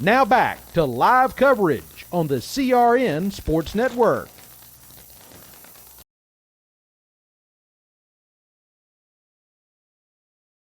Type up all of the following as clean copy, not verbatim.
Now back to live coverage on the CRN Sports Network.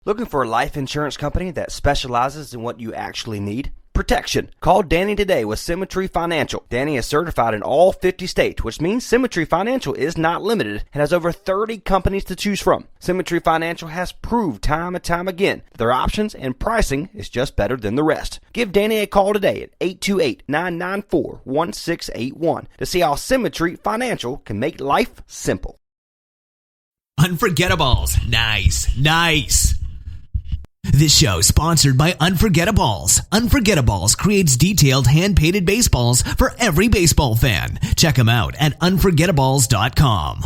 Looking for a life insurance company that specializes in what you actually need? Protection. Call Danny today with Symmetry Financial. Danny is certified in all 50 states, which means Symmetry Financial is not limited and has over 30 companies to choose from. Symmetry Financial has proved time and time again that their options and pricing is just better than the rest. Give Danny a call today at 828-994-1681 to see how Symmetry Financial can make life simple. Unforgettables. Nice. This show is sponsored by Unforgettables. Unforgettables creates detailed hand-painted baseballs for every baseball fan. Check them out at unforgettables.com.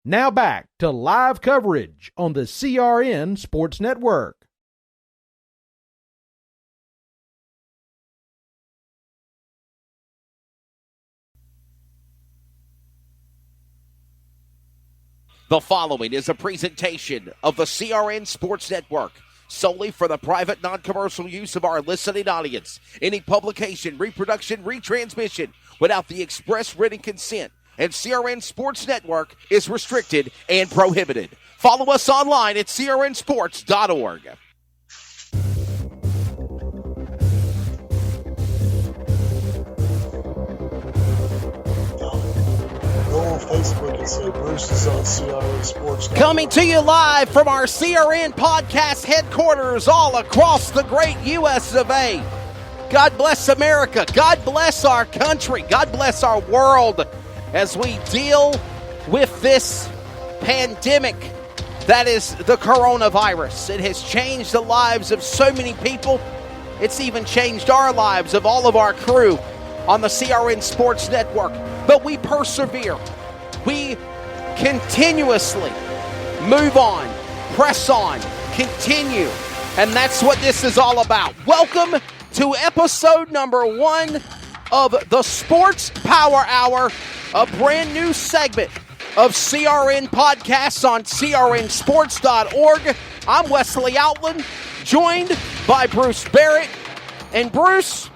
Now back to live coverage on the CRN Sports Network. The following is a presentation of the CRN Sports Network, solely for the private, non-commercial use of our listening audience. Any publication, reproduction, retransmission without the express written consent and CRN Sports Network is restricted and prohibited. Follow us online at crnsports.org. Facebook and say Bruce is on CRN Sports. Coming to you live from our CRN podcast headquarters all across the great U.S. of A. God bless America. God bless our country. God bless our world as we deal with this pandemic that is the coronavirus. It has changed the lives of so many people. It's even changed our lives of all of our crew on the CRN Sports Network. But we persevere. We continuously move on, press on, continue, and that's what this is all about. Welcome to episode number 1 of the Sports Power Hour, a brand new segment of CRN podcasts on crnsports.org. I'm Wesley Outland, joined by Bruce Barrett. And Bruce,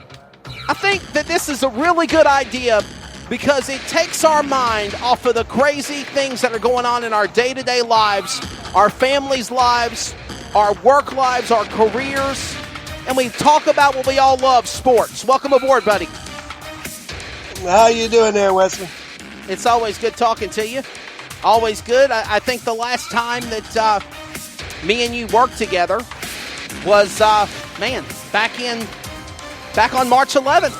I think that this is a really good idea because it takes our mind off of the crazy things that are going on in our day-to-day lives, our families' lives, our work lives, our careers, and we talk about what we all love, sports. Welcome aboard, buddy. How you doing there, Wesley? It's always good talking to you. Always good. I think the last time that me and you worked together was, back on March 11th,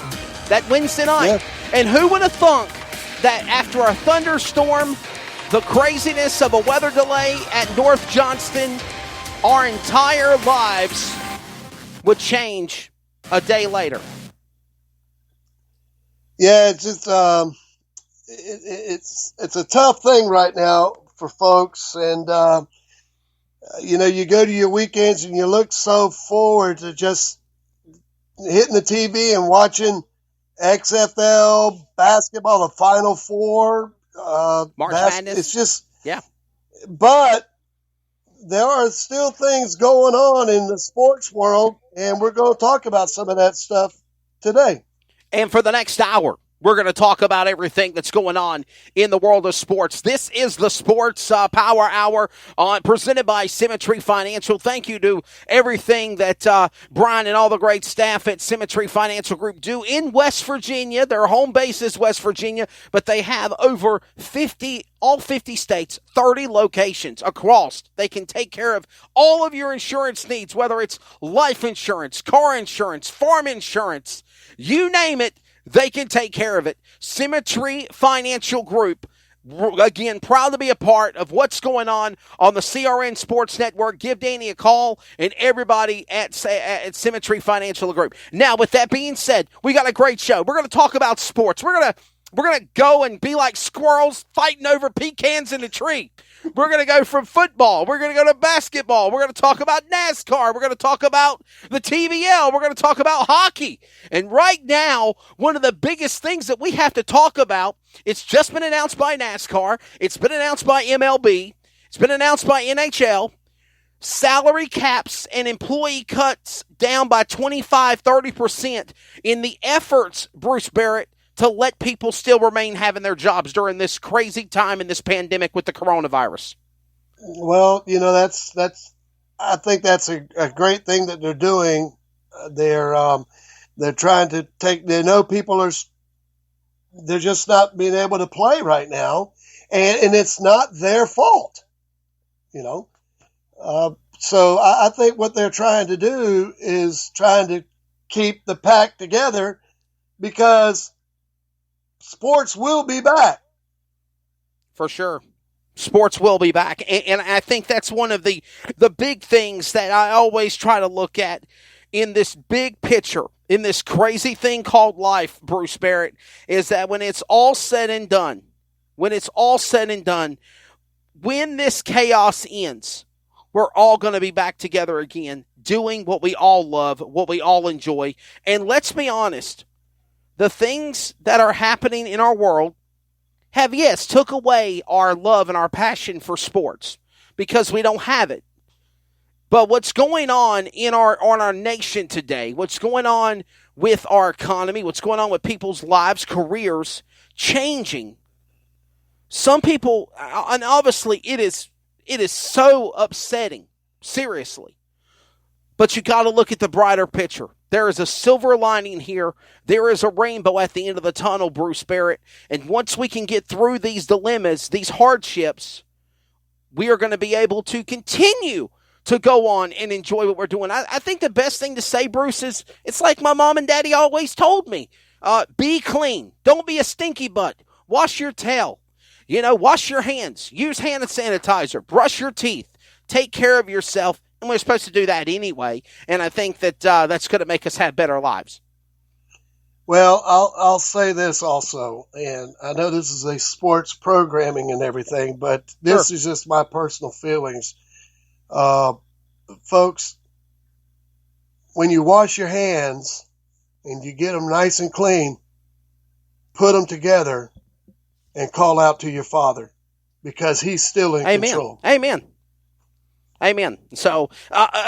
that Wednesday night. Yeah. And who would have thunk that after a thunderstorm, the craziness of a weather delay at North Johnston, our entire lives would change a day later? Yeah, it's just it's a tough thing right now for folks, and you go to your weekends and you look so forward to just hitting the TV and watching XFL basketball, the Final Four, March Madness. It's just, yeah. But there are still things going on in the sports world, and we're going to talk about some of that stuff today. And for the next hour, we're going to talk about everything that's going on in the world of sports. This is the Sports Power Hour presented by Symmetry Financial. Thank you to everything that Brian and all the great staff at Symmetry Financial Group do in West Virginia. Their home base is West Virginia, but they have over 50, all 50 states, 30 locations across. They can take care of all of your insurance needs, whether it's life insurance, car insurance, farm insurance, you name it. They can take care of it. Symmetry Financial Group, again, proud to be a part of what's going on the CRN Sports Network. Give Danny a call and everybody at Symmetry Financial Group. Now, with that being said, we got a great show. We're going to talk about sports. We're going to go and be like squirrels fighting over pecans in a tree. We're going to go from football. We're going to go to basketball. We're going to talk about NASCAR. We're going to talk about the TVL. We're going to talk about hockey. And right now, one of the biggest things that we have to talk about, it's just been announced by NASCAR. It's been announced by MLB. It's been announced by NHL. salary caps and employee cuts down by 25, 30% in the efforts, Bruce Barrett, to let people still remain having their jobs during this crazy time in this pandemic with the coronavirus? Well, that's I think that's a great thing that they're doing. They're trying to they know people they're just not being able to play right now, and it's not their fault, So I think what they're trying to do is trying to keep the pack together, because sports will be back. For sure. Sports will be back. And I think that's one of the big things that I always try to look at in this big picture, in this crazy thing called life, Bruce Barrett, is that when it's all said and done, when this chaos ends, we're all going to be back together again, doing what we all love, what we all enjoy. And let's be honest, the things that are happening in our world have, yes, took away our love and our passion for sports because we don't have it. But what's going on in our nation today, what's going on with our economy, what's going on with people's lives, careers, changing. Some people, and obviously it is so upsetting, seriously. But you got to look at the brighter picture. There is a silver lining here. There is a rainbow at the end of the tunnel, Bruce Barrett. And once we can get through these dilemmas, these hardships, we are going to be able to continue to go on and enjoy what we're doing. I think the best thing to say, Bruce, is it's like my mom and daddy always told me. Be clean. Don't be a stinky butt. Wash your tail. Wash your hands. Use hand sanitizer. Brush your teeth. Take care of yourself. And we're supposed to do that anyway. And I think that that's going to make us have better lives. Well, I'll say this also, and I know this is a sports programming and everything, but this is just my personal feelings. Folks, when you wash your hands and you get them nice and clean, put them together and call out to your Father, because He's still in control. Amen. So,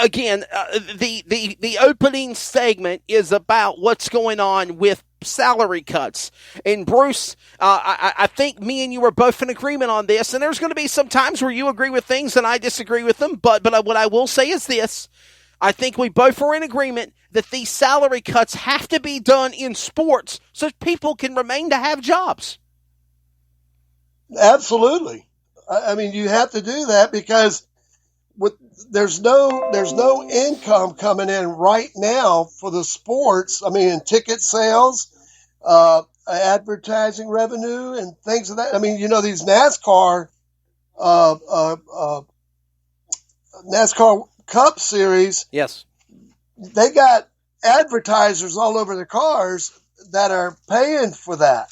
again, the opening segment is about what's going on with salary cuts. And, Bruce, I think me and you are both in agreement on this. And there's going to be some times where you agree with things and I disagree with them. But what I will say is this. I think we both are in agreement that these salary cuts have to be done in sports so people can remain to have jobs. Absolutely. I mean, you have to do that because there's no income coming in right now for the sports. I mean, ticket sales, advertising revenue, and things of that. I mean, these NASCAR Cup Series. Yes, they got advertisers all over the cars that are paying for that,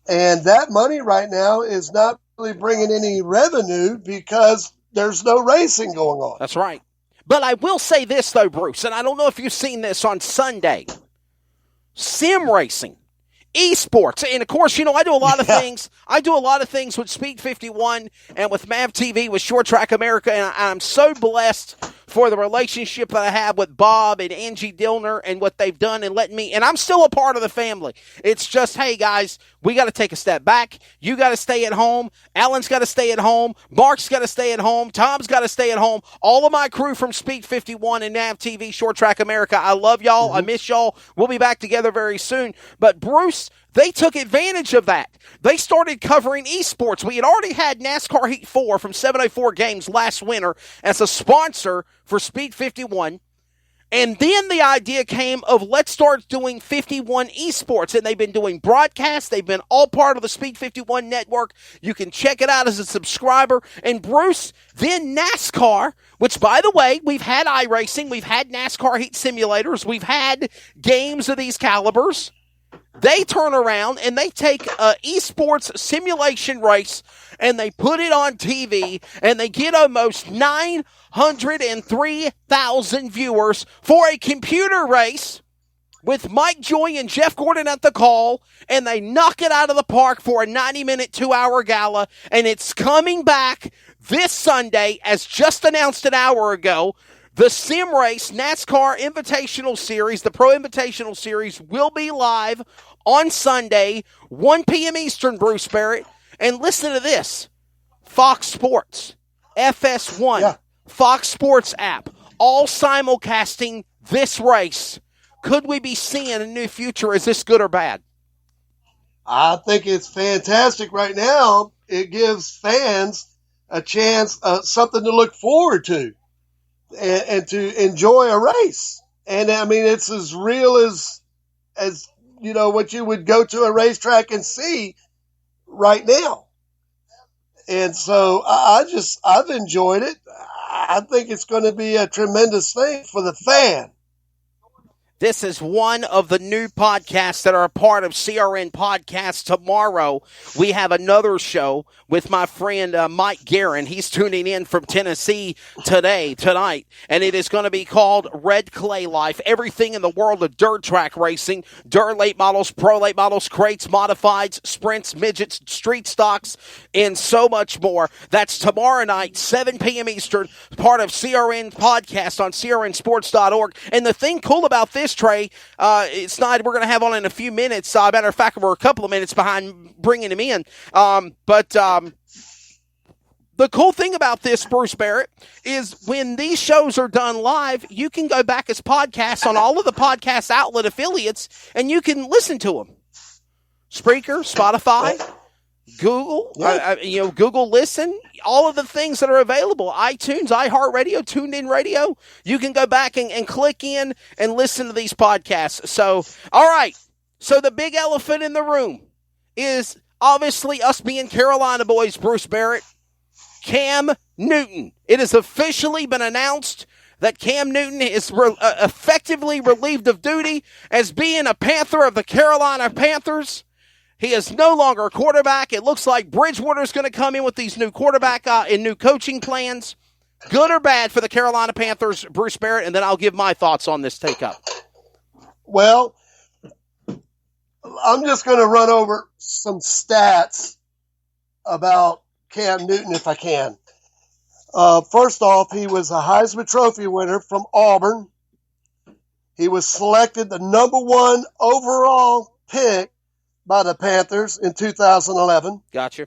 and that money right now is not really bringing any revenue because there's no racing going on. That's right. But I will say this, though, Bruce, and I don't know if you've seen this on Sunday. Sim racing, esports, and of course, I do a lot of things. I do a lot of things with Speed 51 and with MAV TV, with Short Track America, and I'm so blessed for the relationship that I have with Bob and Angie Dillner and what they've done and letting me, and I'm still a part of the family. It's just, hey, guys, we got to take a step back. You got to stay at home. Alan's got to stay at home. Mark's got to stay at home. Tom's got to stay at home. All of my crew from Speed 51 and NAV TV, Short Track America, I love y'all. Mm-hmm. I miss y'all. We'll be back together very soon. But Bruce, they took advantage of that. They started covering esports. We had already had NASCAR Heat 4 from 704 Games last winter as a sponsor for Speed 51. And then the idea came of let's start doing 51 esports. And they've been doing broadcasts. They've been all part of the Speed 51 network. You can check it out as a subscriber. And Bruce, then NASCAR, which, by the way, we've had iRacing. We've had NASCAR Heat simulators. We've had games of these calibers. They turn around and they take an esports simulation race and they put it on TV and they get almost 903,000 viewers for a computer race with Mike Joy and Jeff Gordon at the call, and they knock it out of the park for a 90-minute, 2-hour gala, and it's coming back this Sunday, as just announced an hour ago. The Sim Race NASCAR Invitational Series, the Pro Invitational Series, will be live on Sunday, 1 p.m. Eastern, Bruce Barrett. And listen to this, Fox Sports, FS1, Fox Sports app, all simulcasting this race. Could we be seeing a new future? Is this good or bad? I think it's fantastic right now. It gives fans a chance, something to look forward to and to enjoy a race. And I mean, it's as real as you know, what you would go to a racetrack and see right now. And so I've enjoyed it. I think it's going to be a tremendous thing for the fan. This is one of the new podcasts that are a part of CRN Podcasts. Tomorrow, we have another show with my friend Mike Guerin. He's tuning in from Tennessee tonight, and it is going to be called Red Clay Life. Everything in the world of dirt track racing, dirt late models, pro late models, crates, modifieds, sprints, midgets, street stocks, and so much more. That's tomorrow night, 7 p.m. Eastern, part of CRN Podcast on crnsports.org. And the thing cool about this, Trey, it's not, we're going to have on in a few minutes. Matter of fact, we're a couple of minutes behind bringing him in. But the cool thing about this, Bruce Barrett, is when these shows are done live, you can go back as podcasts on all of the podcast outlet affiliates, and you can listen to them. Spreaker, Spotify, Google, Google Listen, all of the things that are available, iTunes, iHeartRadio, TuneIn Radio. You can go back and click in and listen to these podcasts. So, all right. So the big elephant in the room is obviously us being Carolina boys, Bruce Barrett, Cam Newton. It has officially been announced that Cam Newton is effectively relieved of duty as being a Panther of the Carolina Panthers. He is no longer a quarterback. It looks like Bridgewater's going to come in with these new quarterback and new coaching plans. Good or bad for the Carolina Panthers, Bruce Barrett, and then I'll give my thoughts on this take-up. Well, I'm just going to run over some stats about Cam Newton if I can. First off, he was a Heisman Trophy winner from Auburn. He was selected the number 1 overall pick by the Panthers in 2011. Gotcha.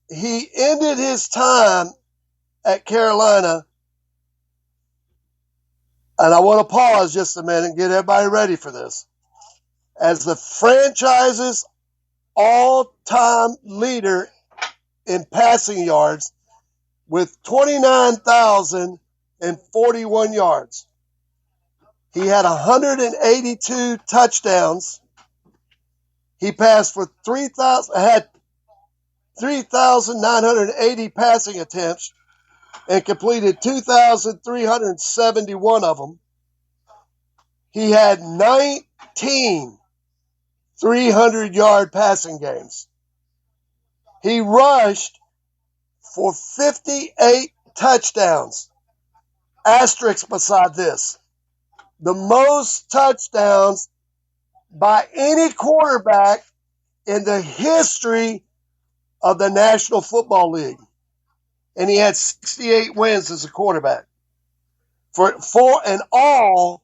He ended his time at Carolina, and I want to pause just a minute and get everybody ready for this, as the franchise's all-time leader in passing yards with 29,041 yards. He had 182 touchdowns. He passed for 3,980 passing attempts and completed 2,371 of them. He had 19 300-yard passing games. He rushed for 58 touchdowns. Asterisk beside this. The most touchdowns by any quarterback in the history of the National Football League. And he had 68 wins as a quarterback. For all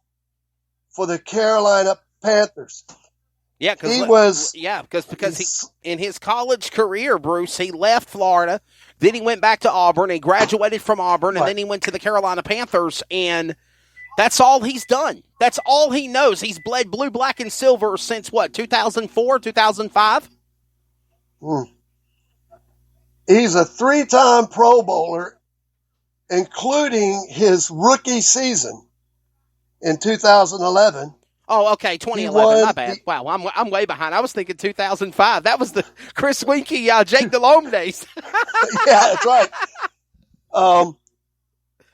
for the Carolina Panthers. Yeah, because in his college career, Bruce, he left Florida, then he went back to Auburn and graduated from Auburn, and then he went to the Carolina Panthers, and that's all he's done. That's all he knows. He's bled blue, black, and silver since, 2004, 2005? He's a 3-time Pro Bowler, including his rookie season in 2011. Oh, okay, 2011. My bad. Wow, I'm way behind. I was thinking 2005. That was the Chris Winkie, Jake Delhomme days. Yeah, that's right.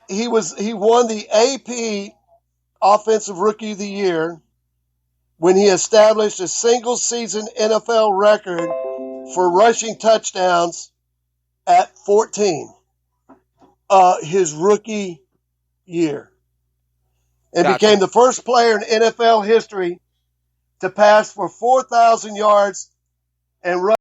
He won the AP Offensive Rookie of the Year when he established a single-season NFL record for rushing touchdowns at 14. His rookie year. and Gotcha. became the first player in NFL history to pass for 4,000 yards and run